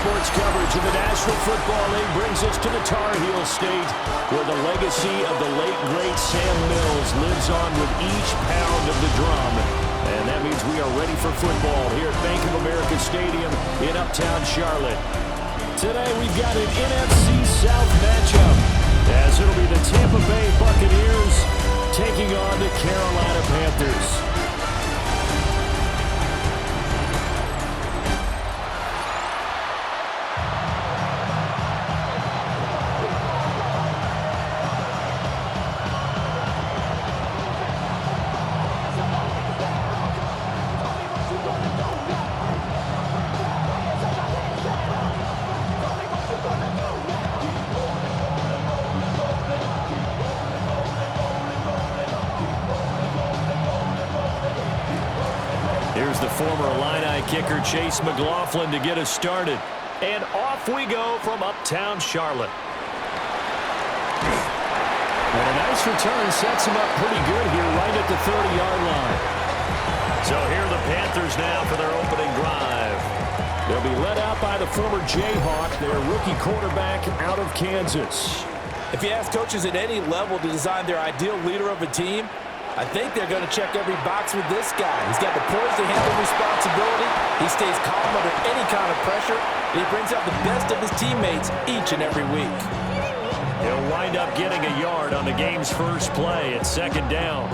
sports coverage of the National Football League brings us to the Tar Heel State, where the legacy of the late, great Sam Mills lives on with each pound of the drum. And that means we are ready for football here at Bank of America Stadium in Uptown Charlotte. Today we've got an NFC South matchup, as it'll be the Tampa Bay Buccaneers taking on the Carolina Panthers. Here's the former Illini kicker Chase McLaughlin to get us started. And off we go from Uptown Charlotte. And a nice return sets him up pretty good here right at the 30-yard line. So here are the Panthers now for their opening drive. They'll be led out by the former Jayhawk, their rookie quarterback out of Kansas. If you ask coaches at any level to design their ideal leader of a team, I think they're going to check every box with this guy. He's got the poise to handle responsibility. He stays calm under any kind of pressure. And he brings out the best of his teammates each and every week. He'll wind up getting a yard on the game's first play at second down.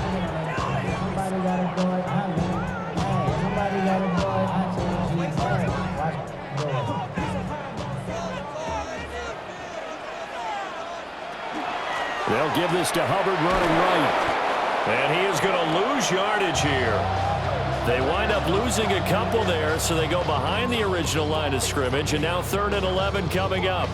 They'll give this to Hubbard running right. And he is going to lose yardage here. They wind up losing a couple there, so they go behind the original line of scrimmage, and now 3rd and 11 coming up.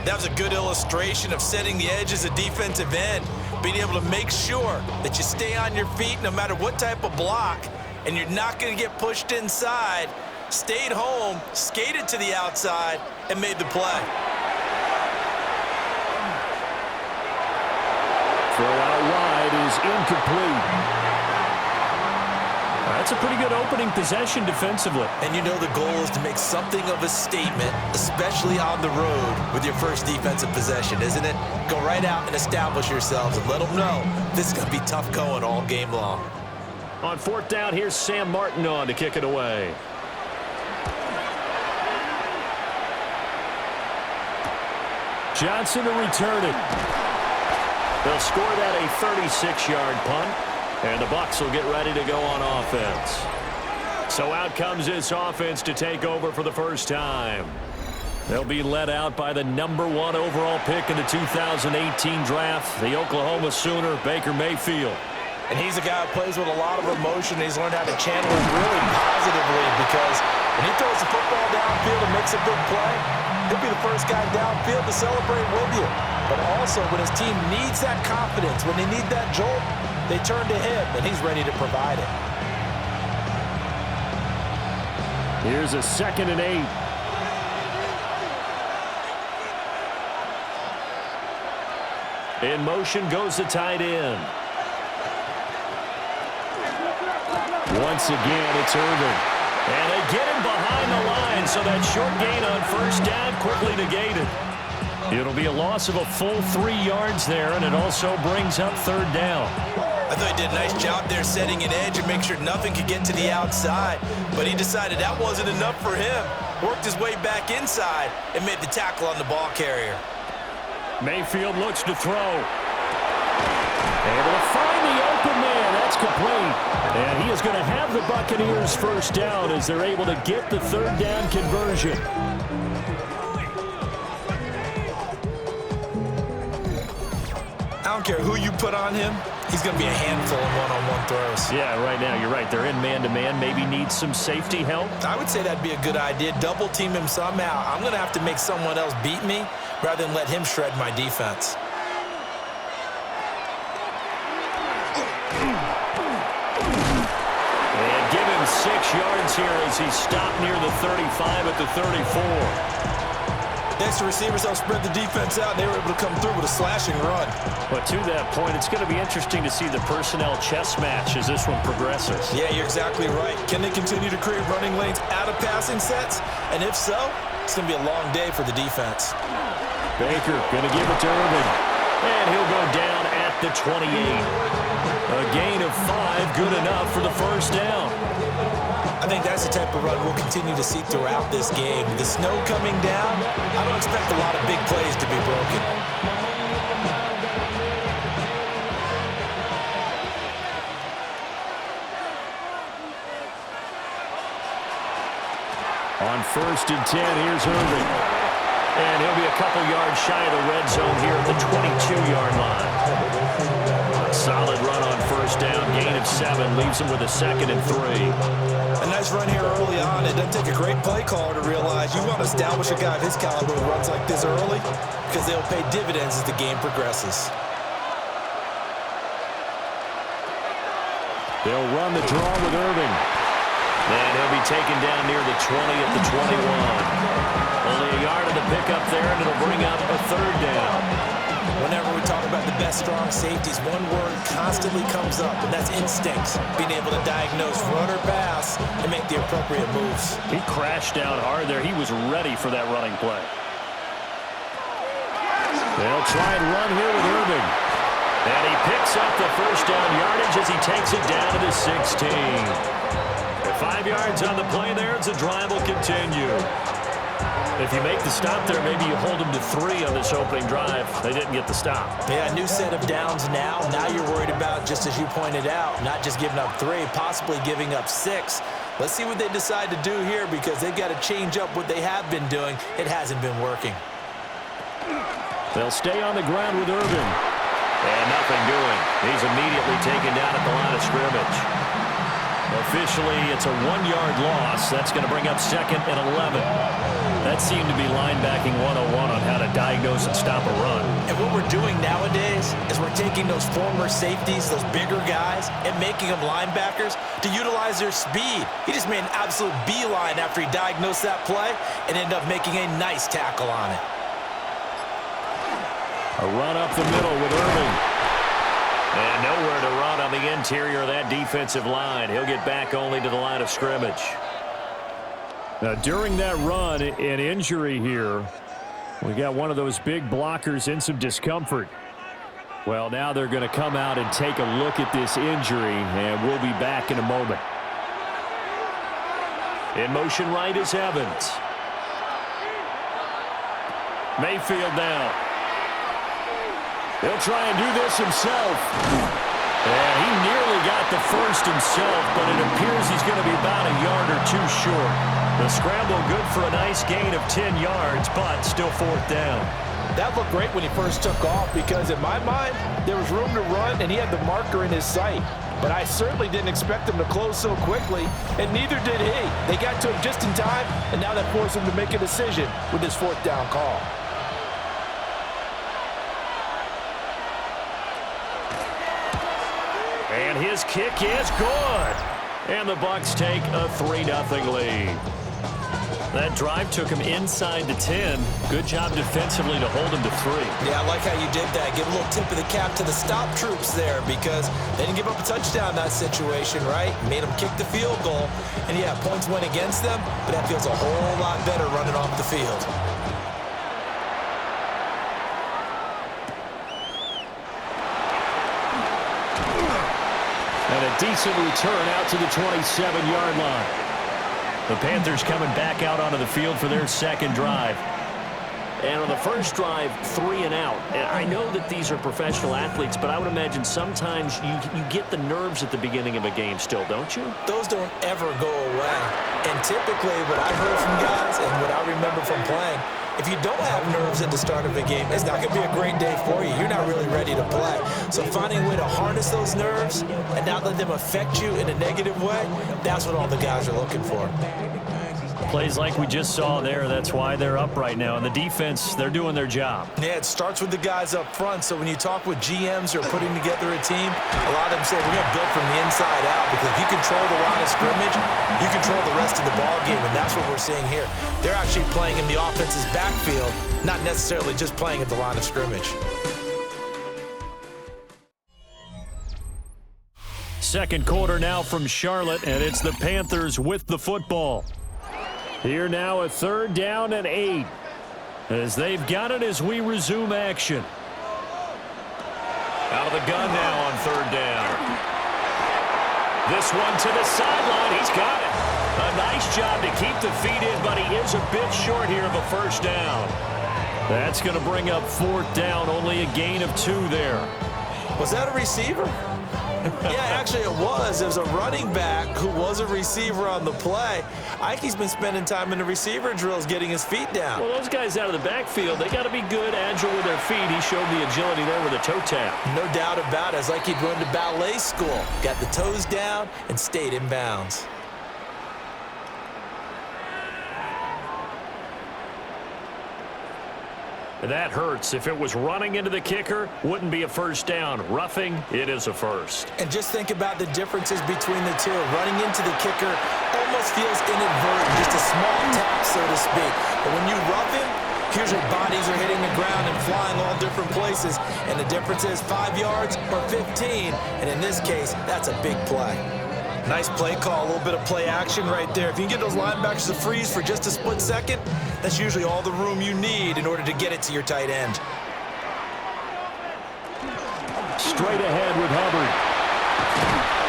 That was a good illustration of setting the edge as a defensive end, being able to make sure that you stay on your feet no matter what type of block, and you're not going to get pushed inside. Stayed home, skated to the outside, and made the play. Throw out wide is incomplete. That's a pretty good opening possession defensively. And you know the goal is to make something of a statement, especially on the road with your first defensive possession, isn't it? Go right out and establish yourselves and let them know this is going to be tough going all game long. On 4th down, here's Sam Martin on to kick it away. Johnson to return it. They'll score that a 36-yard punt, and the Bucs will get ready to go on offense. So out comes this offense to take over for the first time. They'll be led out by the #1 overall pick in the 2018 draft, the Oklahoma Sooner, Baker Mayfield. And he's a guy who plays with a lot of emotion. He's learned how to channel it really positively, because when he throws the football downfield and makes a big play, he'll be the first guy downfield to celebrate with you. But also, when his team needs that confidence, when they need that jolt, they turn to him, and he's ready to provide it. Here's a 2nd and 8. In motion goes the tight end. Once again, it's Irvin. And they get him behind the line, so that short gain on first down quickly negated. It'll be a loss of a full 3 yards there, and it also brings up 3rd down. I thought he did a nice job there setting an edge and make sure nothing could get to the outside. But he decided that wasn't enough for him. Worked his way back inside and made the tackle on the ball carrier. Mayfield looks to throw. Able to find the open man. That's complete. And he is going to have the Buccaneers first down as they're able to get the 3rd down conversion. I don't care who you put on him, he's going to be a handful in one-on-one throws. Yeah, right now, you're right. They're in man-to-man. Maybe needs some safety help. I would say that'd be a good idea. Double team him somehow. I'm going to have to make someone else beat me rather than let him shred my defense. And give him 6 yards here as he's stopped near the 35 at the 34. Extra receivers help spread the defense out, and they were able to come through with a slashing run. But to that point, it's going to be interesting to see the personnel chess match as this one progresses. Yeah, you're exactly right. Can they continue to create running lanes out of passing sets? And if so, It's going to be a long day for the defense. Baker going to give it to Irvin. And he'll go down at the 28. A gain of 5, good enough for the first down. I think that's the type of run we'll continue to see throughout this game. With the snow coming down, I don't expect a lot of big plays to be broken. On 1st and 10, here's Irvin. And he'll be a couple yards shy of the red zone here at the 22-yard line. A solid run on 1st down, gain of 7, leaves him with a 2nd and 3. A nice run here early on. It doesn't take a great play caller to realize you want to establish a guy of his caliber who runs like this early because they'll pay dividends as the game progresses. They'll run the draw with Irvin. And he'll be taken down near the 20 at the 21. Only a yard of the pickup there, and it'll bring up a 3rd down. Whenever we talk about the best strong safeties, one word constantly comes up, and that's instincts. Being able to diagnose run or pass and make the appropriate moves. He crashed down hard there. He was ready for that running play. They'll try and run here with Irvin. And he picks up the first down yardage as he takes it down to the 16. 5 yards on the play there as the drive will continue. If you make the stop there, maybe you hold them to 3 on this opening drive. They didn't get the stop. Yeah, a new set of downs now. Now you're worried about, just as you pointed out, not just giving up 3, possibly giving up 6. Let's see what they decide to do here because they've got to change up what they have been doing. It hasn't been working. They'll stay on the ground with Irvin. And nothing doing. He's immediately taken down at the line of scrimmage. Officially, it's a 1-yard loss. That's going to bring up 2nd and 11. That seemed to be linebacking 101 on how to diagnose and stop a run. And what we're doing nowadays is we're taking those former safeties, those bigger guys, and making them linebackers to utilize their speed. He just made an absolute beeline after he diagnosed that play and ended up making a nice tackle on it. A run up the middle with Irvin. And nowhere to run on the interior of that defensive line. He'll get back only to the line of scrimmage. Now, during that run, an injury here. We got one of those big blockers in some discomfort. Well, now they're going to come out and take a look at this injury, and we'll be back in a moment. In motion right is Evans. Mayfield now. He'll try and do this himself. And he nearly got the first himself, but it appears he's going to be about a yard or 2 short. The scramble good for a nice gain of 10 yards, but still 4th down. That looked great when he first took off because in my mind, there was room to run and he had the marker in his sight. But I certainly didn't expect him to close so quickly, and neither did he. They got to him just in time, and now that forced him to make a decision with his 4th down call. And his kick is good. And the Bucs take a 3-0 lead. That drive took him inside the 10. Good job defensively to hold him to 3. Yeah, I like how you did that. Give a little tip of the cap to the stop troops there because they didn't give up a touchdown in that situation, right? Made them kick the field goal. And, yeah, points went against them, but that feels a whole lot better running off the field. And a decent return out to the 27-yard line. The Panthers coming back out onto the field for their 2nd drive. And on the first drive, 3 and out. And I know that these are professional athletes, but I would imagine sometimes you get the nerves at the beginning of a game still, don't you? Those don't ever go away. And typically what I've heard from guys and what I remember from playing, if you don't have nerves at the start of a game, it's not going to be a great day for you. You're not really ready to play. So finding a way to harness those nerves and not let them affect you in a negative way, that's what all the guys are looking for. Plays like we just saw there, that's why they're up right now. And the defense, they're doing their job. Yeah, it starts with the guys up front. So when you talk with GMs who are putting together a team, a lot of them say we're going to build from the inside out because if you control the line of scrimmage, you control the rest of the ball game, and that's what we're seeing here. They're actually playing in the offense's backfield, not necessarily just playing at the line of scrimmage. Second quarter now from Charlotte, and it's the Panthers with the football. Here now a 3rd down and 8. As they've got it as we resume action. Out of the gun now on 3rd down. This one to the sideline. He's got it. A nice job to keep the feet in, but he is a bit short here of a 1st down. That's going to bring up 4th down. Only a gain of 2 there. Was that a receiver? Yeah, actually it was. It was a running back who was a receiver on the play. Ike's been spending time in the receiver drills getting his feet down. Well, those guys out of the backfield, they got to be good, agile with their feet. He showed the agility there with a toe tap. No doubt about it. It's like he'd run to ballet school. Got the toes down and stayed in bounds. That hurts. If it was running into the kicker, wouldn't be a 1st down. Roughing, it is a 1st. And just think about the differences between the two. Running into the kicker almost feels inadvertent, just a small tap, so to speak. But when you rough him, here's your bodies are hitting the ground and flying all different places. And the difference is 5 yards or 15. And in this case, that's a big play. Nice play call, a little bit of play action right there. If you can get those linebackers to freeze for just a split second, that's usually all the room you need in order to get it to your tight end. Straight ahead with Hubbard.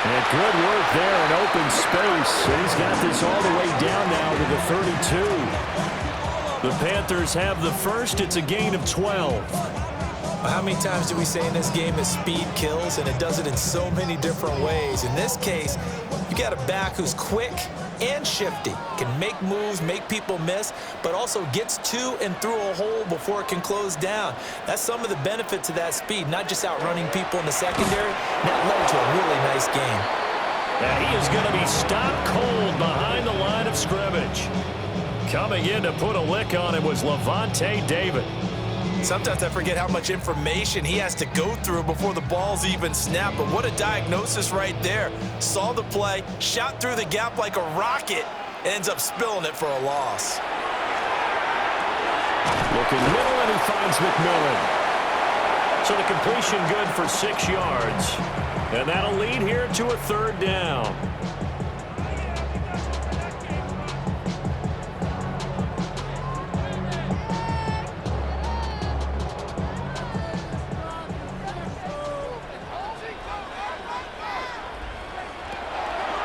And good work there in open space. And he's got this all the way down now to the 32. The Panthers have the 1st. It's a gain of 12. How many times do we say in this game that speed kills, and it does it in so many different ways? In this case, you got a back who's quick and shifty, can make moves, make people miss, but also gets to and through a hole before it can close down. That's some of the benefits of that speed, not just outrunning people in the secondary. That led to a really nice game. And he is going to be stopped cold behind the line of scrimmage. Coming in to put a lick on him was Levante David. Sometimes I forget how much information he has to go through before the ball's even snapped. But what a diagnosis right there. Saw the play, shot through the gap like a rocket, ends up spilling it for a loss. Looking middle, and he finds McMillan. So the completion good for 6 yards. And that'll lead here to a 3rd down.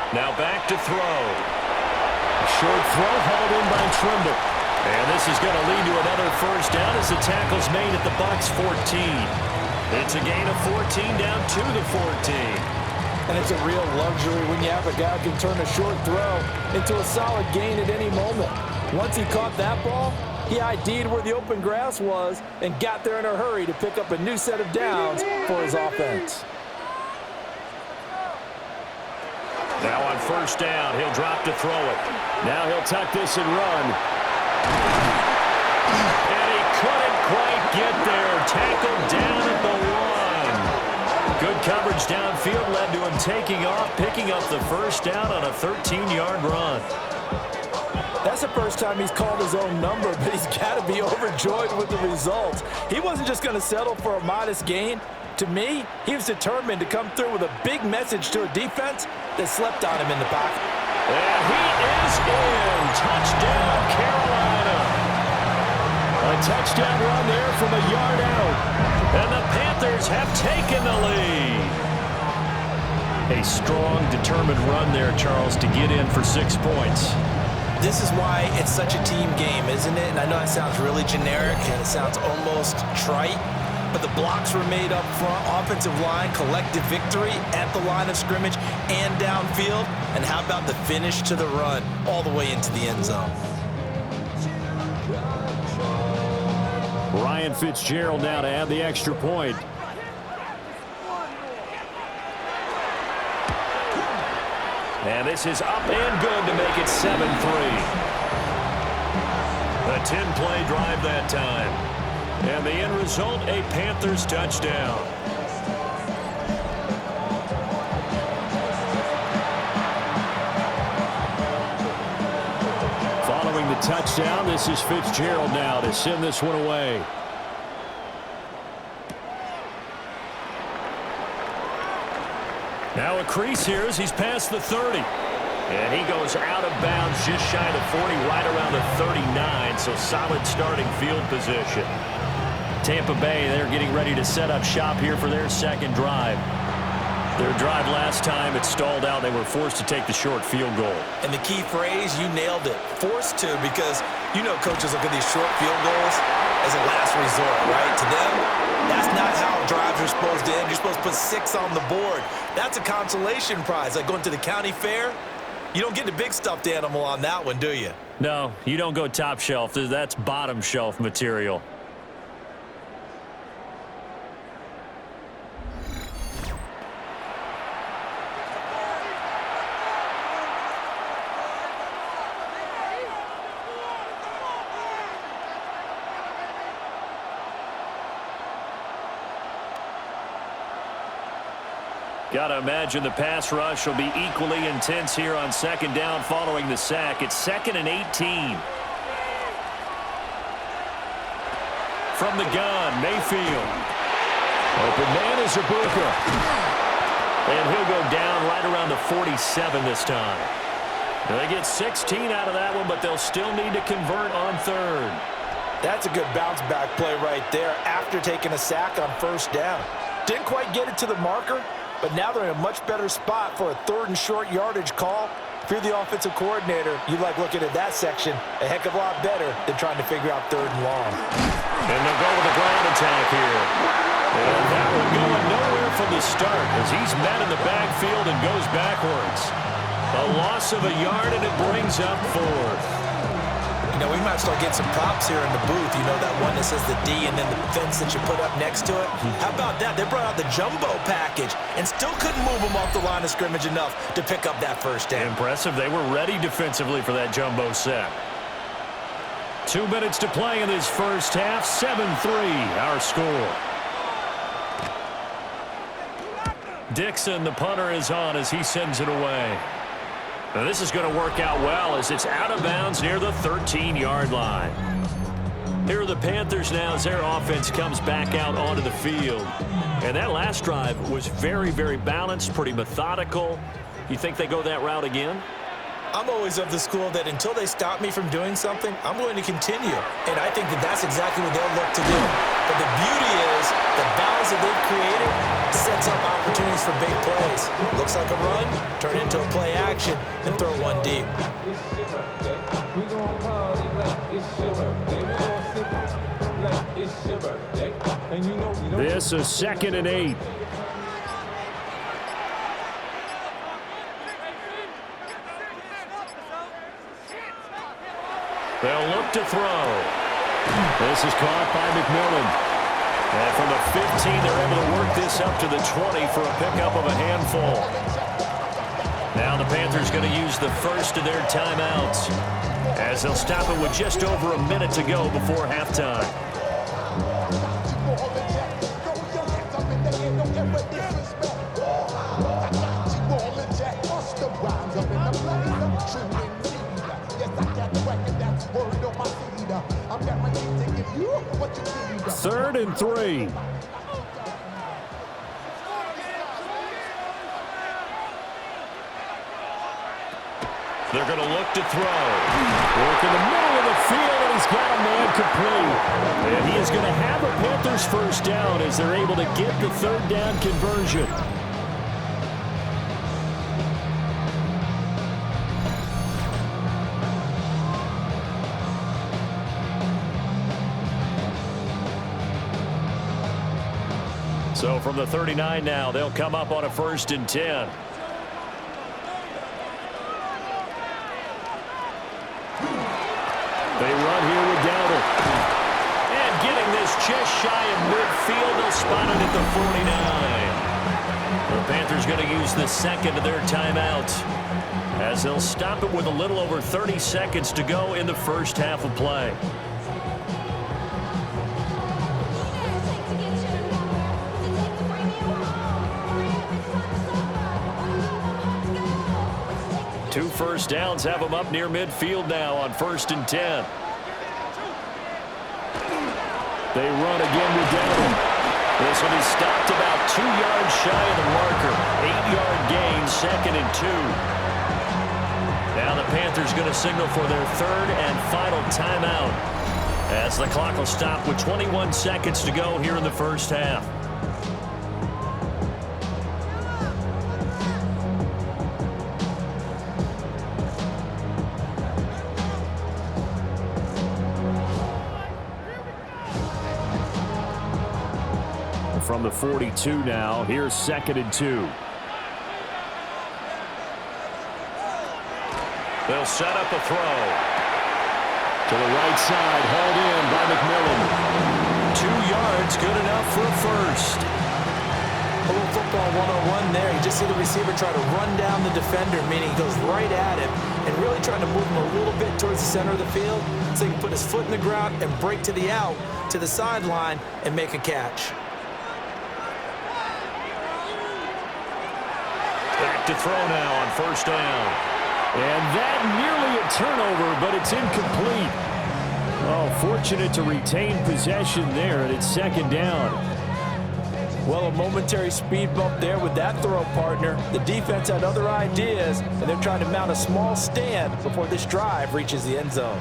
Now back to throw. Short throw hauled in by Trimble. And this is going to lead to another 1st down as the tackle's made at the Bucs 14. It's a gain of 14 down to the 14. And it's a real luxury when you have a guy who can turn a short throw into a solid gain at any moment. Once he caught that ball, he ID'd where the open grass was and got there in a hurry to pick up a new set of downs for his offense. Now on 1st down, he'll drop to throw it. Now he'll tuck this and run. And he couldn't quite get there. Tackled down at the 1. Good coverage downfield led to him taking off, picking up the 1st down on a 13-yard run. That's the first time he's called his own number, but he's got to be overjoyed with the results. He wasn't just going to settle for a modest gain. To me, he was determined to come through with a big message to a defense that slept on him in the pocket. And he is in. Touchdown, Carolina. A touchdown run there from a yard out. And the Panthers have taken the lead. A strong, determined run there, Charles, to get in for 6 points. This is why it's such a team game, isn't it? And I know that sounds really generic and it sounds almost trite, but the blocks were made up front, offensive line, collective victory at the line of scrimmage and downfield. And how about the finish to the run all the way into the end zone? Ryan Fitzgerald now to add the extra point. And this is up and good to make it 7-3. A 10-play drive that time. And the end result, a Panthers touchdown. Following the touchdown, this is Fitzgerald now to send this one away. Now a crease here as he's past the 30. And he goes out of bounds just shy of the 40, right around the 39, so solid starting field position. Tampa Bay, they're getting ready to set up shop here for their second drive. Their drive last time, it stalled out. They were forced to take the short field goal. And the key phrase, you nailed it, forced to, because you know coaches look at these short field goals as a last resort, right? To them, that's not how drives are supposed to end. You're supposed to put 6 on the board. That's a consolation prize, like going to the county fair. You don't get the big stuffed animal on that one, do you? No, you don't go top shelf. That's bottom shelf material. Got to imagine the pass rush will be equally intense here on second down following the sack. It's 2nd and 18. From the gun, Mayfield. Open man is Ibuka. And he'll go down right around the 47 this time. They get 16 out of that one, but they'll still need to convert on third. That's a good bounce back play right there after taking a sack on first down. Didn't quite get it to the marker, but now they're in a much better spot for a 3rd and short yardage call. If you're the offensive coordinator, you like looking at that section a heck of a lot better than trying to figure out 3rd and long. And they'll go with a ground attack here. And that one going nowhere from the start as he's met in the backfield and goes backwards. A loss of a yard, and it brings up 4th. You know, we might start getting some props here in the booth. You know, that one that says the D and then the fence that you put up next to it? How about that? They brought out the jumbo package and still couldn't move them off the line of scrimmage enough to pick up that first down. Impressive. They were ready defensively for that jumbo set. 2 minutes to play in this first half. 7-3, our score. Dixon, the punter, is on as he sends it away. Now this is going to work out well as it's out of bounds near the 13-yard line. Here are the Panthers now as their offense comes back out onto the field. And that last drive was very, very balanced, pretty methodical. You think they go that route again? I'm always of the school that until they stop me from doing something, I'm going to continue. And I think that that's exactly what they'll look to do. But the beauty is the balance that they've created sets up opportunities for big plays. Looks like a run, turn it into a play action, and throw one deep. This is 2nd and 8. They'll look to throw. This is caught by McMillan. And from the 15, they're able to work this up to the 20 for a pickup of a handful. Now the Panthers going to use the first of their timeouts as they'll stop it with just over a minute to go before halftime. Third and 3. They're going to look to throw. Work in the middle of the field, and he's got a man complete. And he is going to have a Panthers first down as they're able to get the 3rd down conversion. So from the 39 now, they'll come up on a 1st and 10. They run here with Dowdle. And getting this just shy of midfield, they'll spot it at the 49. The Panthers going to use the 2nd of their timeouts as they'll stop it with a little over 30 seconds to go in the first half of play. Two first downs have them up near midfield now on 1st and 10. They run again with Dowdle. This will be stopped about 2 yards shy of the marker. 8-yard gain, 2nd and 2. Now the Panthers going to signal for their third and final timeout as the clock will stop with 21 seconds to go here in the first half. From the 42 now, here's 2nd and 2. They'll set up a throw. To the right side, hauled in by McMillan. 2 yards, good enough for a first. A little football 101 there. You just see the receiver try to run down the defender, meaning he goes right at him and really trying to move him a little bit towards the center of the field so he can put his foot in the ground and break to the out, to the sideline, and make a catch. Back to throw now on first down. And that nearly a turnover, but it's incomplete. Oh, fortunate to retain possession there, and it's 2nd down. Well, a momentary speed bump there with that throw, partner. The defense had other ideas, and they're trying to mount a small stand before this drive reaches the end zone.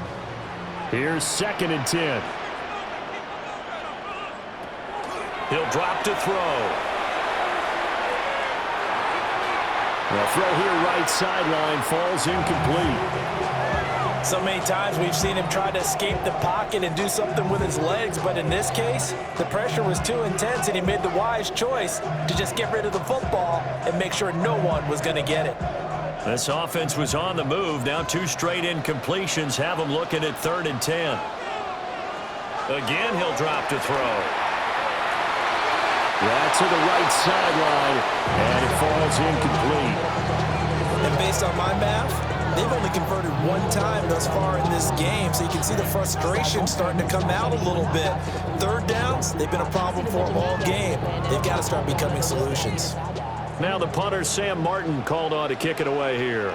Here's 2nd and 10. He'll drop to throw. The throw here right sideline falls incomplete. So many times we've seen him try to escape the pocket and do something with his legs, but in this case, the pressure was too intense and he made the wise choice to just get rid of the football and make sure no one was going to get it. This offense was on the move. Now 2 straight incompletions have them looking at 3rd and 10. Again, he'll drop to throw. That's to the right sideline, and it falls incomplete. And based on my math, they've only converted 1 time thus far in this game, so you can see the frustration starting to come out a little bit. 3rd downs, they've been a problem for them all game. They've got to start becoming solutions. Now the punter, Sam Martin, called on to kick it away here.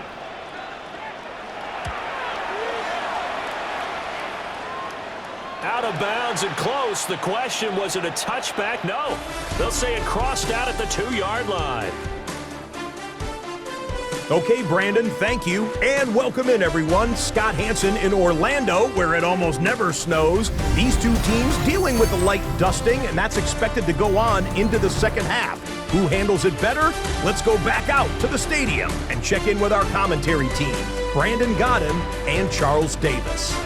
Out of bounds and close. The question, was it a touchback? No. They'll say it crossed out at the 2-yard line. Okay, Brandon, thank you. And welcome in, everyone. Scott Hansen in Orlando, where it almost never snows. These 2 teams dealing with a light dusting, and that's expected to go on into the second half. Who handles it better? Let's go back out to the stadium and check in with our commentary team, Brandon Godden and Charles Davis.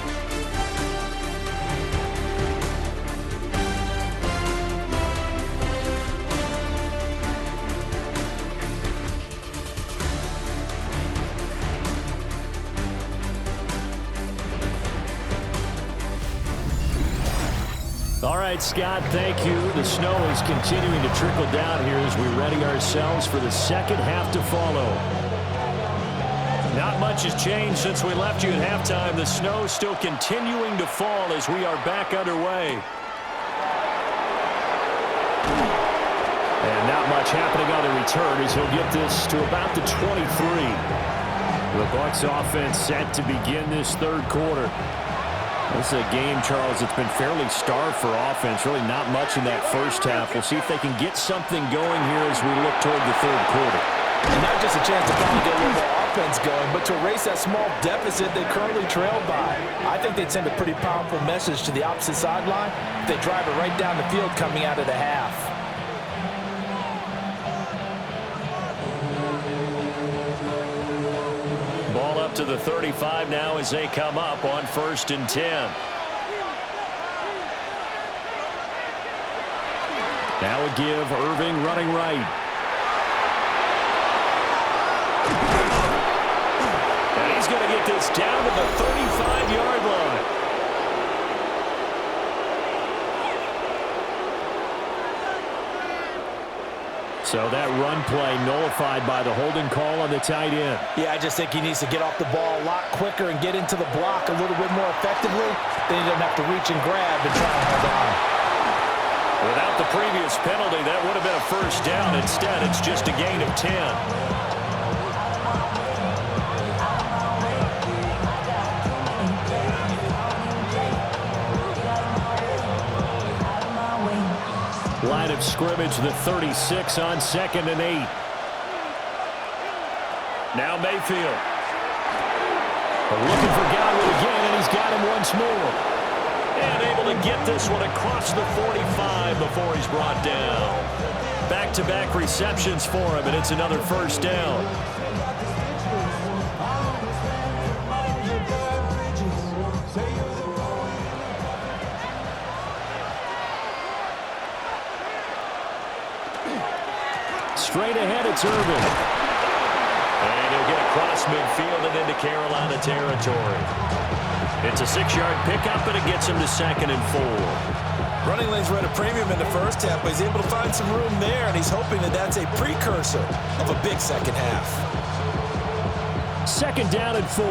All right, Scott, thank you. The snow is continuing to trickle down here as we ready ourselves for the second half to follow. Not much has changed since we left you at halftime. The snow still continuing to fall as we are back underway. And not much happening on the return as he'll get this to about the 23. The Bucs offense set to begin this 3rd quarter. This is a game, Charles, that's been fairly starved for offense. Really not much in that first half. We'll see if they can get something going here as we look toward the 3rd quarter. And not just a chance to finally get a little more offense going, but to erase that small deficit they currently trailed by. I think they'd send a pretty powerful message to the opposite sideline if they drive it right down the field coming out of the half. Ball up to the 35 now as they come up on 1st and 10. Now a give, Irving running right. And he's going to get this down to the 35-yard line. So that run play nullified by the holding call on the tight end. Yeah, I just think he needs to get off the ball a lot quicker and get into the block a little bit more effectively. Then he doesn't have to reach and grab and try and hold on. Without the previous penalty, that would have been a first down. Instead, it's just a gain of 10. Line of scrimmage, the 36 on 2nd and 8. Now Mayfield. Looking for Godwin again, and he's got him once more. And able to get this one across the 45 before he's brought down. Back-to-back receptions for him, and it's another first down. Straight ahead, it's Irvin. And he'll get across midfield and into Carolina territory. It's a 6-yard pickup, and it gets him to 2nd and 4. Running lanes were at a premium in the first half, but he's able to find some room there, and he's hoping that that's a precursor of a big second half. 2nd down and 4.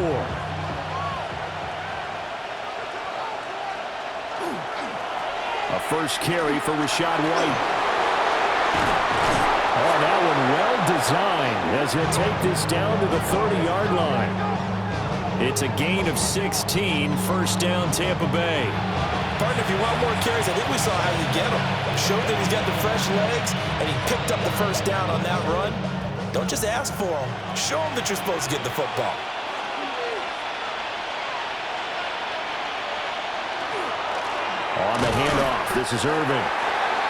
A first carry for Rachaad White. Oh, that one well designed as he'll take this down to the 30-yard line. It's a gain of 16, first down Tampa Bay. Partner, if you want more carries, I think we saw how you get them. Showed that he's got the fresh legs, and he picked up the first down on that run. Don't just ask for them. Show them that you're supposed to get the football. On the handoff, this is Irvin.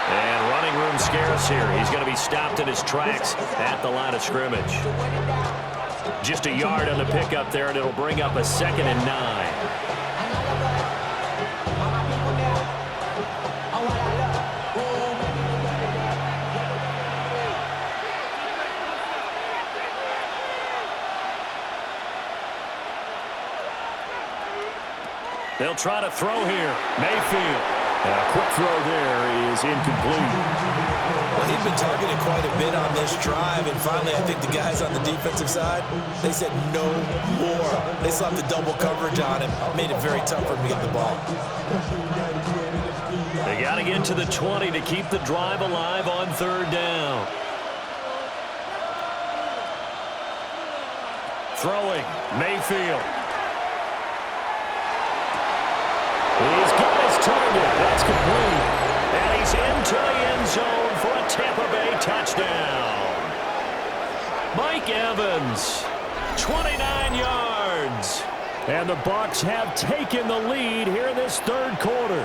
And running room scarce here. He's going to be stopped in his tracks at the line of scrimmage. Just a yard on the pickup there, and it'll bring up a 2nd and 9. They'll try to throw here. Mayfield. And a quick throw there is incomplete. Well, he'd been targeted quite a bit on this drive, and finally I think the guys on the defensive side, they said no more. They slapped the double coverage on him, made it very tough for him to get the ball. They got to get to the 20 to keep the drive alive on 3rd down. Throwing, Mayfield. He's got his target. That's complete. And he's into the end zone for a Tampa Bay touchdown. Mike Evans, 29 yards. And the Bucs have taken the lead here in this 3rd quarter.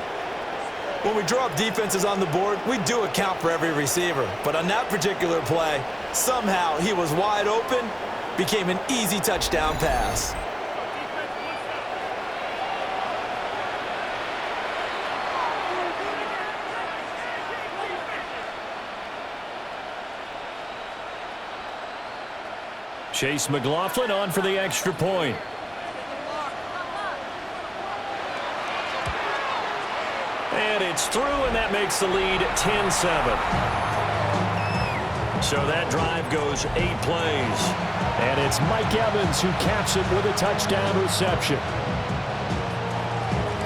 When we draw up defenses on the board, we do account for every receiver. But on that particular play, somehow he was wide open, became an easy touchdown pass. Chase McLaughlin on for the extra point. And it's through, and that makes the lead 10-7. So that drive goes 8 plays. And it's Mike Evans who caps it with a touchdown reception.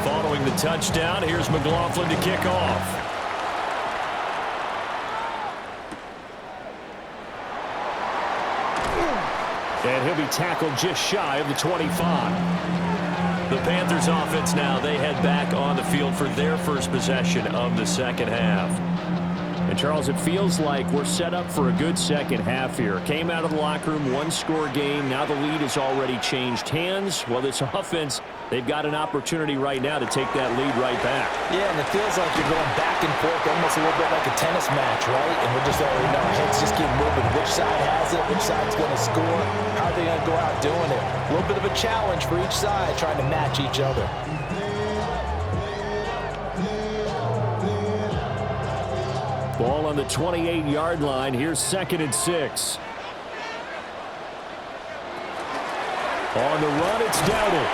Following the touchdown, here's McLaughlin to kick off. And he'll be tackled just shy of the 25. The Panthers offense now, they head back on the field for their first possession of the 2nd half. And Charles, it feels like we're set up for a good second half here. Came out of the locker room, 1-score game. Now the lead has already changed hands. Well, this offense, they've got an opportunity right now to take that lead right back. Yeah, and it feels like you're going back and forth, almost a little bit like a tennis match, right? And we're just already know heads just keep moving. Which side has it? Which side's going to score? How are they going to go out doing it? A little bit of a challenge for each side, trying to match each other. Ball on the 28-yard line. Here's 2nd and 6. On the run, it's Dowdle.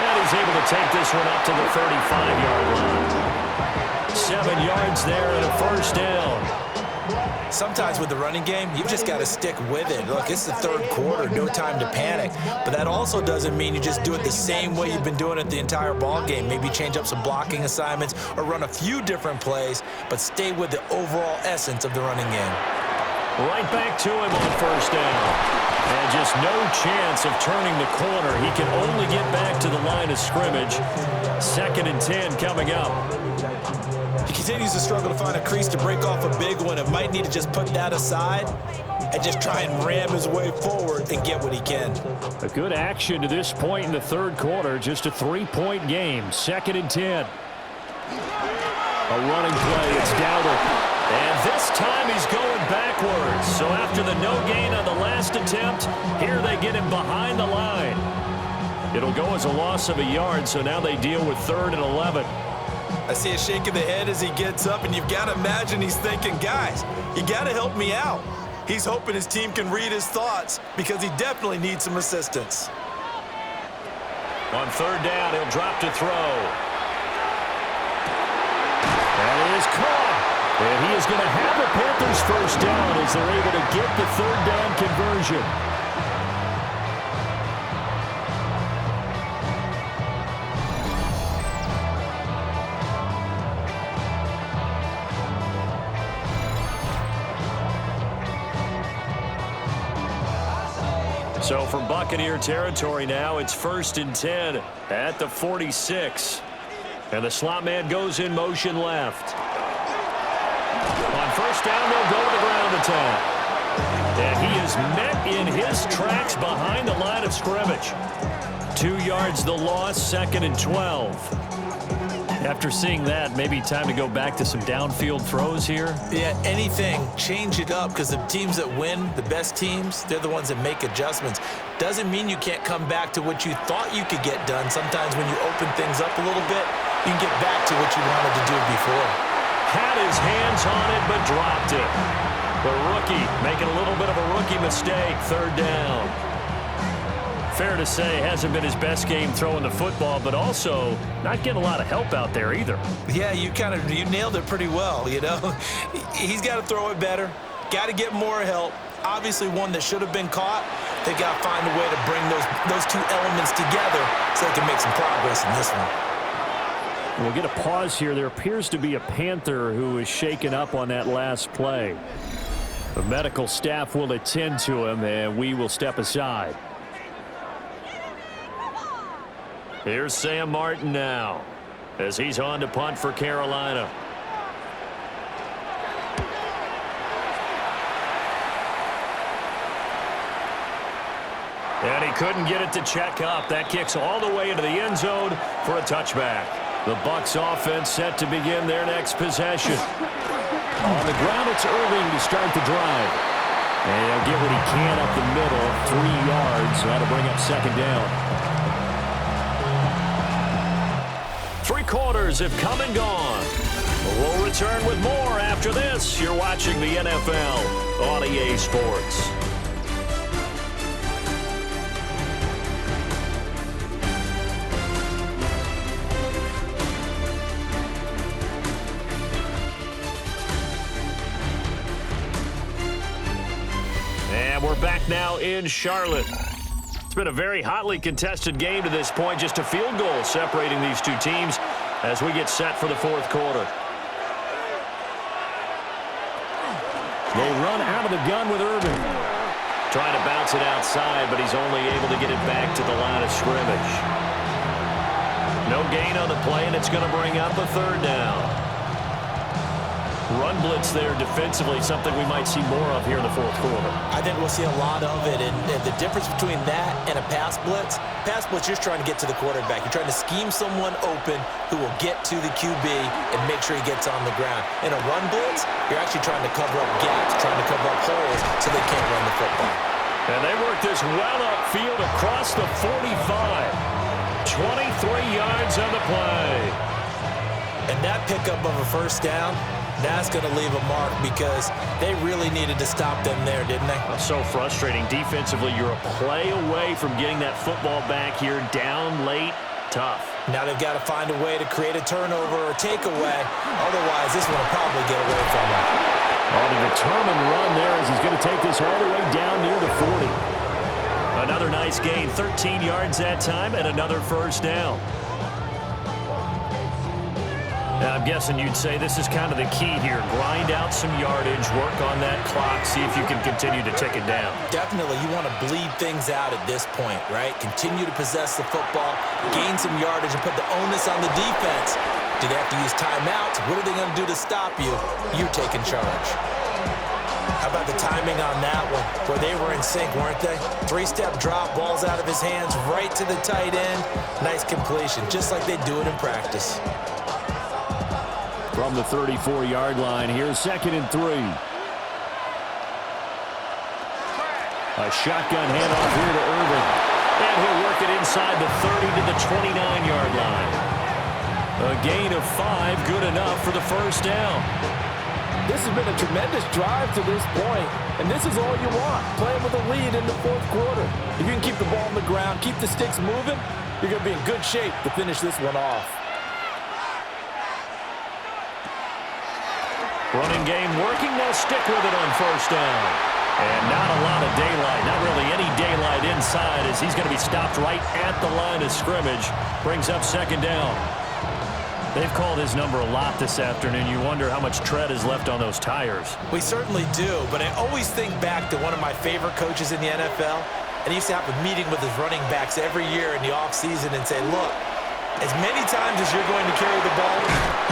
And he's able to take this one up to the 35-yard line. 7 yards there and a first down. Sometimes with the running game, you've just got to stick with it. Look, it's the 3rd quarter, no time to panic. But that also doesn't mean you just do it the same way you've been doing it the entire ball game. Maybe change up some blocking assignments or run a few different plays, but stay with the overall essence of the running game. Right back to him on first down. And just no chance of turning the corner. He can only get back to the line of scrimmage. 2nd and 10 coming up. He continues to struggle to find a crease to break off a big one. It might need to just put that aside and just try and ram his way forward and get what he can. A good action to this point in the third quarter. Just a 3-point game. 2nd and 10. A running play. It's Dowdle. And this time he's going backwards. So after the no gain on the last attempt, here they get him behind the line. It'll go as a loss of a yard, so now they deal with 3rd and 11. I see a shake of the head as he gets up, and you've got to imagine he's thinking, guys, you got to help me out. He's hoping his team can read his thoughts because he definitely needs some assistance. On 3rd down, he'll drop to throw. That is caught. And he is going to have a Panthers first down as they're able to get the 3rd down conversion. So from Buccaneer territory now, it's 1st and 10 at the 46. And the slot man goes in motion left. On 1st down, they'll go to the ground attack. And he is met in his tracks behind the line of scrimmage. 2 yards the loss, 2nd and 12. After seeing that, maybe time to go back to some downfield throws here. Yeah, anything. Change it up because the teams that win, the best teams, they're the ones that make adjustments. Doesn't mean you can't come back to what you thought you could get done. Sometimes when you open things up a little bit, you can get back to what you wanted to do before. Had his hands on it, but dropped it. The rookie making a little bit of a rookie mistake. 3rd down. Fair to say, hasn't been his best game throwing the football, but also not getting a lot of help out there either. Yeah, you nailed it pretty well, you know. He's got to throw it better. Got to get more help. Obviously one that should have been caught. They got to find a way to bring those 2 elements together so they can make some progress in this one. We'll get a pause here. There appears to be a Panther who is shaken up on that last play. The medical staff will attend to him, and we will step aside. Here's Sam Martin now as he's on to punt for Carolina. And he couldn't get it to check up. That kicks all the way into the end zone for a touchback. The Bucs offense set to begin their next possession. On the ground, it's Irving to start the drive. And he'll get what he can up the middle, 3 yards. That'll bring up 2nd down. 3 quarters have come and gone. We'll return with more after this. You're watching the NFL on EA Sports. And we're back now in Charlotte. It's been a very hotly contested game to this point. Just a field goal separating these 2 teams as we get set for the 4th quarter. They run out of the gun with Irving. Trying to bounce it outside, but he's only able to get it back to the line of scrimmage. No gain on the play, and it's going to bring up a 3rd down. Run blitz there defensively, something we might see more of here in the 4th quarter. I think we'll see a lot of it, and the difference between that and a pass blitz, you're just trying to get to the quarterback. You're trying to scheme someone open who will get to the QB and make sure he gets on the ground. In a run blitz, you're actually trying to cover up gaps, trying to cover up holes so they can't run the football. And they work this well upfield across the 45. 23 yards on the play. And that pickup of a 1st down, that's going to leave a mark because they really needed to stop them there, didn't they? So frustrating. Defensively, you're a play away from getting that football back here. Down late, tough. Now they've got to find a way to create a turnover or takeaway. Otherwise, this one will probably get away from them. On a determined run there as he's going to take this all the way down near the 40. Another nice gain, 13 yards that time, and another 1st down. Now, I'm guessing you'd say this is kind of the key here. Grind out some yardage, work on that clock, see if you can continue to tick it down. Definitely, you want to bleed things out at this point, right? Continue to possess the football, gain some yardage, and put the onus on the defense Do they have to use timeouts? What are they going to do to stop you? You taking charge. How about the timing on that one? Where they were in sync, weren't they? Three-step drop, balls out of his hands, right to the tight end. Nice completion, just like they do it in practice. From the 34-yard line, here's 2nd and 3. A shotgun handoff here to Irvin. And he'll work it inside the 30 to the 29-yard line. A gain of 5, good enough for the first down. This has been a tremendous drive to this point, and this is all you want, playing with a lead in the fourth quarter. If you can keep the ball on the ground, keep the sticks moving, you're going to be in good shape to finish this one off. Running game working, they'll stick with it on first down. And not a lot of daylight, not really any daylight inside as he's going to be stopped right at the line of scrimmage. Brings up 2nd down. They've called his number a lot this afternoon. You wonder how much tread is left on those tires. We certainly do, but I always think back to one of my favorite coaches in the NFL, and he used to have a meeting with his running backs every year in the offseason and say, look, as many times as you're going to carry the ball,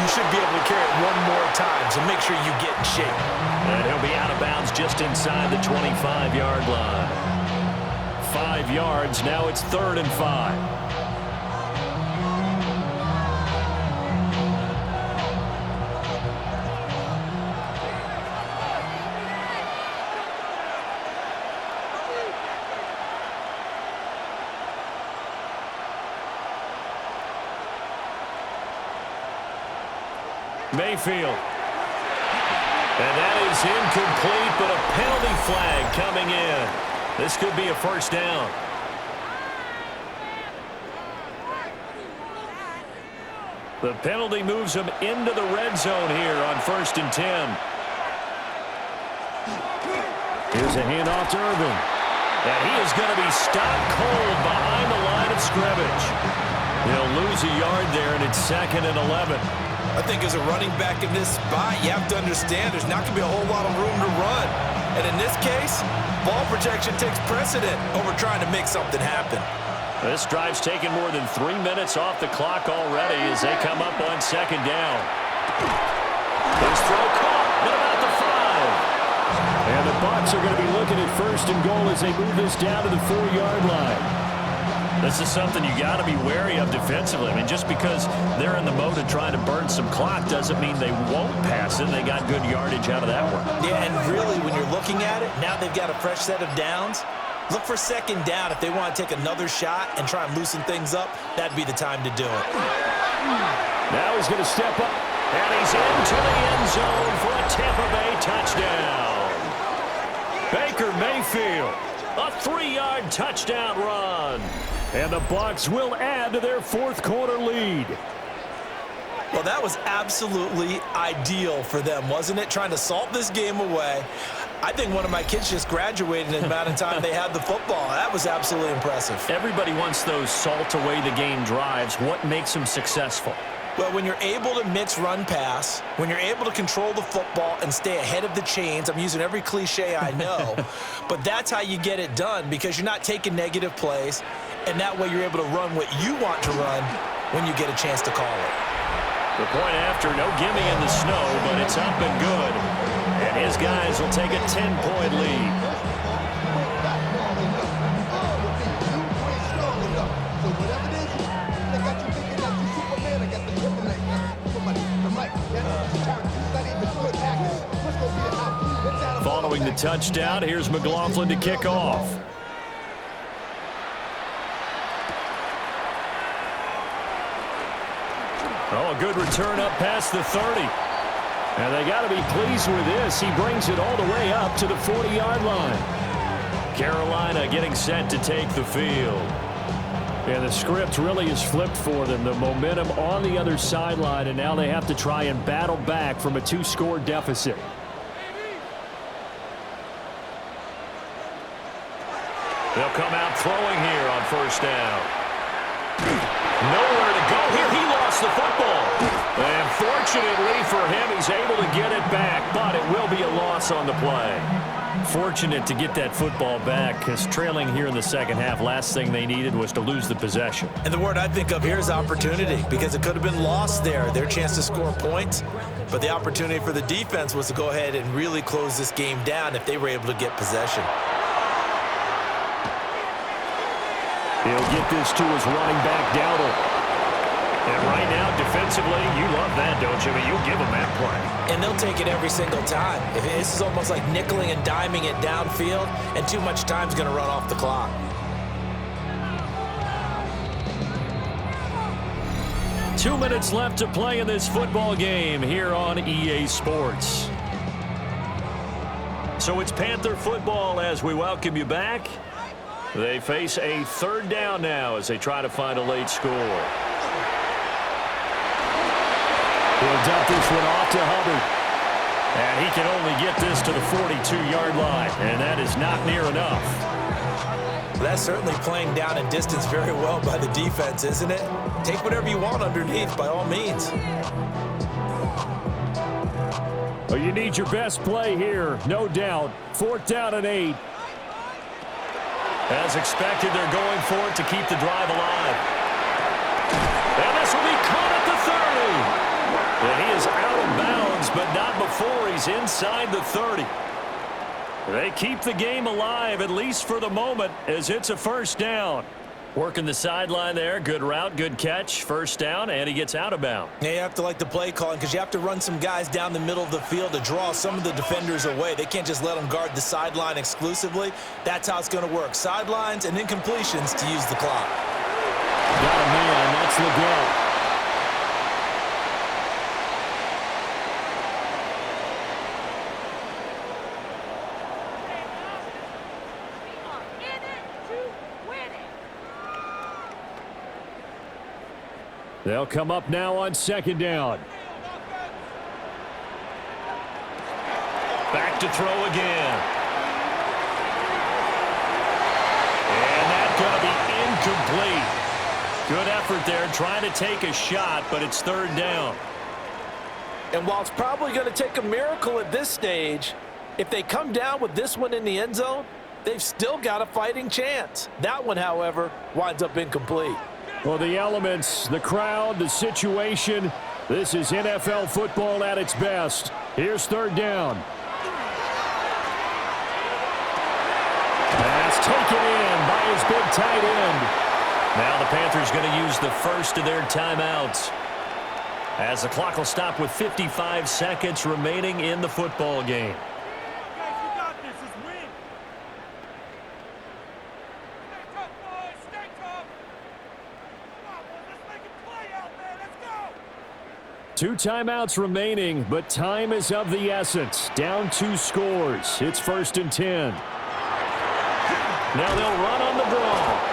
you should be able to carry it one more time, so make sure you get in shape. And he'll be out of bounds just inside the 25-yard line. 5 yards, now it's 3rd and 5. Mayfield. And that is incomplete, but a penalty flag coming in. This could be a first down. The penalty moves him into the red zone here on 1st and 10. Here's a handoff to Irvin. And he is going to be stopped cold behind the line of scrimmage. He'll lose a yard there, and it's 2nd and 11. I think as a running back in this spot, you have to understand there's not going to be a whole lot of room to run. And in this case, ball protection takes precedent over trying to make something happen. This drive's taken more than 3 minutes off the clock already as they come up on 2nd down. This throw caught at about the 5. And the Bucs are going to be looking at 1st and goal as they move this down to the 4-yard line. This is something you got to be wary of defensively. I mean, just because they're in the mode of trying to burn some clock doesn't mean they won't pass it. They got good yardage out of that one. Yeah, and really, when you're looking at it, now they've got a fresh set of downs. Look for 2nd down. If they want to take another shot and try and loosen things up, that'd be the time to do it. Now he's going to step up, and he's into the end zone for a Tampa Bay touchdown. Baker Mayfield, a 3-yard touchdown run. And the Bucs will add to their fourth quarter lead. Well, that was absolutely ideal for them, wasn't it? Trying to salt this game away. I think one of my kids just graduated in the amount of time they had the football. That was absolutely impressive. Everybody wants those salt away the game drives. What makes them successful? Well, when you're able to mix run-pass, when you're able to control the football and stay ahead of the chains, I'm using every cliche I know, but that's how you get it done because you're not taking negative plays, and that way you're able to run what you want to run when you get a chance to call it. The point after, no gimme in the snow, but it's up and good. And his guys will take a 10-point lead. Following the touchdown, here's McLaughlin to kick off. Oh, a good return up past the 30. And they got to be pleased with this. He brings it all the way up to the 40-yard line. Carolina getting set to take the field. And the script really is flipped for them. The momentum on the other sideline, and now they have to try and battle back from a 2-score deficit. They'll come out throwing here on first down. Nowhere to go here. He lost the football. And fortunately for him, he's able to get it back, but it will be a loss on the play. Fortunate to get that football back, because trailing here in the second half, last thing they needed was to lose the possession. And the word I think of here is opportunity, because it could have been lost there, their chance to score points. But the opportunity for the defense was to go ahead and really close this game down if they were able to get possession. He'll get this to his running back, Dowdle. And right now, defensively, you love that, don't you? I mean, you'll give them that play. And they'll take it every single time. This is almost like nickeling and diming it downfield, and too much time's going to run off the clock. Two minutes left to play in this football game here on EA Sports. So it's Panther football as we welcome you back. They face a third down now as they try to find a late score. He'll dump this one off to Hubbard. And he can only get this to the 42-yard line, and that is not near enough. That's certainly playing down in distance very well by the defense, isn't it? Take whatever you want underneath, by all means. Well, you need your best play here, no doubt. 4th down and 8. As expected, they're going for it to keep the drive alive. And this will be caught at the 30. And he is out of bounds, but not before he's inside the 30. They keep the game alive, at least for the moment, as it's a first down. Working the sideline there. Good route, good catch. First down, and he gets out of bounds. Yeah, you have to like the play calling, because you have to run some guys down the middle of the field to draw some of the defenders away. They can't just let them guard the sideline exclusively. That's how it's going to work. Sidelines and incompletions to use the clock. Got a man. That's Legault. They'll come up now on 2nd down. Back to throw again. And that's going to be incomplete. Good effort there, trying to take a shot, but it's 3rd down. And while it's probably going to take a miracle at this stage, if they come down with this one in the end zone, they've still got a fighting chance. That one, however, winds up incomplete. Well, the elements, the crowd, the situation, this is NFL football at its best. Here's 3rd down. That's taken in by his big tight end. Now the Panthers going to use the first of their timeouts, as the clock will stop with 55 seconds remaining in the football game. Two timeouts remaining, but time is of the essence. Down 2 scores. It's 1st and 10. Now they'll run on the draw.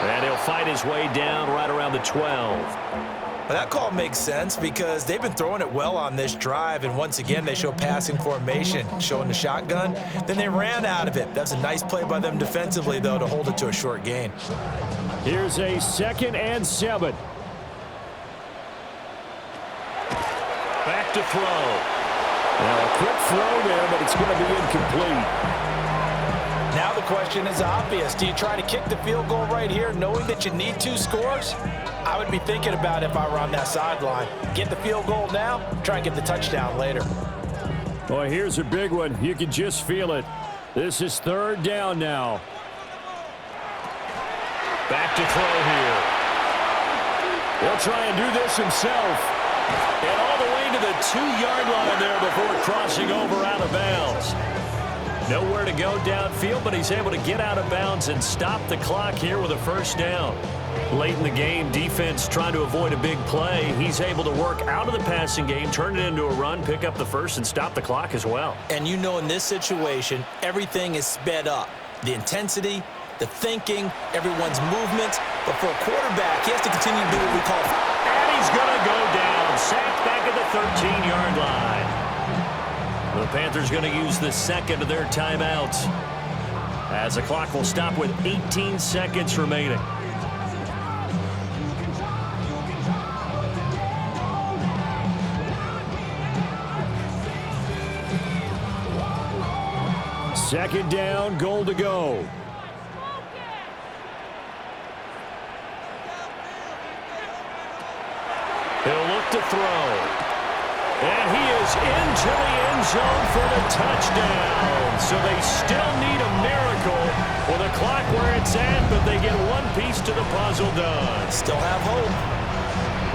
And he'll fight his way down right around the 12. Well, that call makes sense because they've been throwing it well on this drive, and once again they show passing formation, showing the shotgun. Then they ran out of it. That's a nice play by them defensively, though, to hold it to a short gain. Here's a 2nd and 7. Back to throw. Now a quick throw there, but it's going to be incomplete. Now the question is obvious. Do you try to kick the field goal right here knowing that you need 2 scores? I would be thinking about it if I were on that sideline. Get the field goal now, try and get the touchdown later. Boy, here's a big one. You can just feel it. This is 3rd down now. Back to throw here. He'll try and do this himself. And all the way to the 2-yard line there before crossing over out of bounds. Nowhere to go downfield, but he's able to get out of bounds and stop the clock here with a first down. Late in the game, defense trying to avoid a big play. He's able to work out of the passing game, turn it into a run, pick up the first, and stop the clock as well. And you know in this situation, everything is sped up. The intensity, the thinking, everyone's movements. But for a quarterback, he has to continue to do what we call... And he's going to go down. Sacked back at the 13-yard line. The Panthers going to use the second of their timeouts, as the clock will stop with 18 seconds remaining. Second down, goal to go. He'll look to throw. And he is into the end zone for the touchdown. So they still need a miracle with a clock where it's at, but they get one piece to the puzzle done. Still have hope.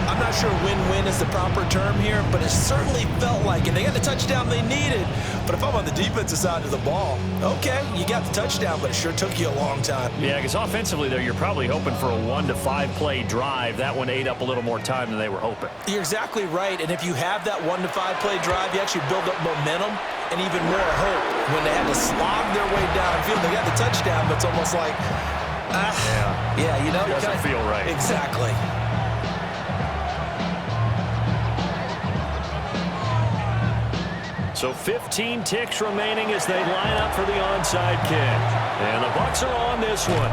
I'm not sure win-win is the proper term here, but it certainly felt like it. They got the touchdown they needed. But if I'm on the defensive side of the ball, okay, you got the touchdown, but it sure took you a long time. Yeah, because offensively, though, you're probably hoping for a 1 to 5 play drive. That one ate up a little more time than they were hoping. You're exactly right. And if you have that 1 to 5 play drive, you actually build up momentum and even more hope. When they had to slog their way downfield, they got the touchdown, but it's almost like, yeah, you know, it doesn't feel right. Exactly. So 15 ticks remaining as they line up for the onside kick. And the Bucs are on this one.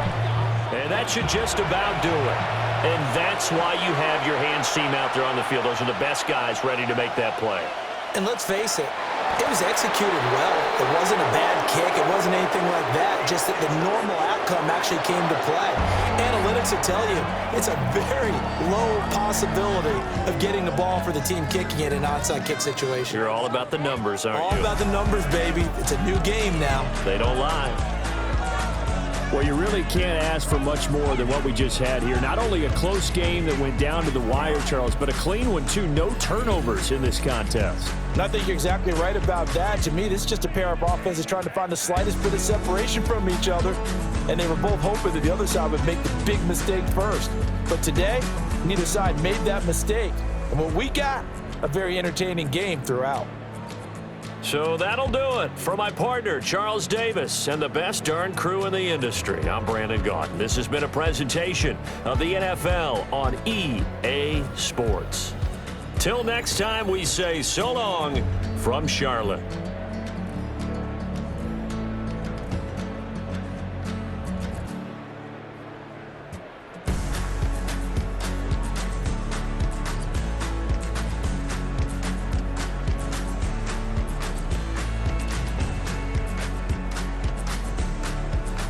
And that should just about do it. And that's why you have your hands team out there on the field. Those are the best guys ready to make that play. And let's face it, it was executed well. It wasn't a bad kick. It wasn't anything like that. Just that the normal outcome actually came to play. Analytics will tell you it's a very low possibility of getting the ball for the team kicking it in an onside kick situation. You're all about the numbers, aren't you? All about the numbers, baby. It's a new game now. They don't lie. Well, you really can't ask for much more than what we just had here. Not only a close game that went down to the wire, Charles, but a clean one, too. No turnovers in this contest. And I think you're exactly right about that. To me, this is just a pair of offenses trying to find the slightest bit of separation from each other. And they were both hoping that the other side would make the big mistake first. But today, neither side made that mistake. And what we got, a very entertaining game throughout. So that'll do it. For my partner, Charles Davis, and the best darn crew in the industry, I'm Brandon Gaudin. This has been a presentation of the NFL on EA Sports. Till next time, we say so long from Charlotte.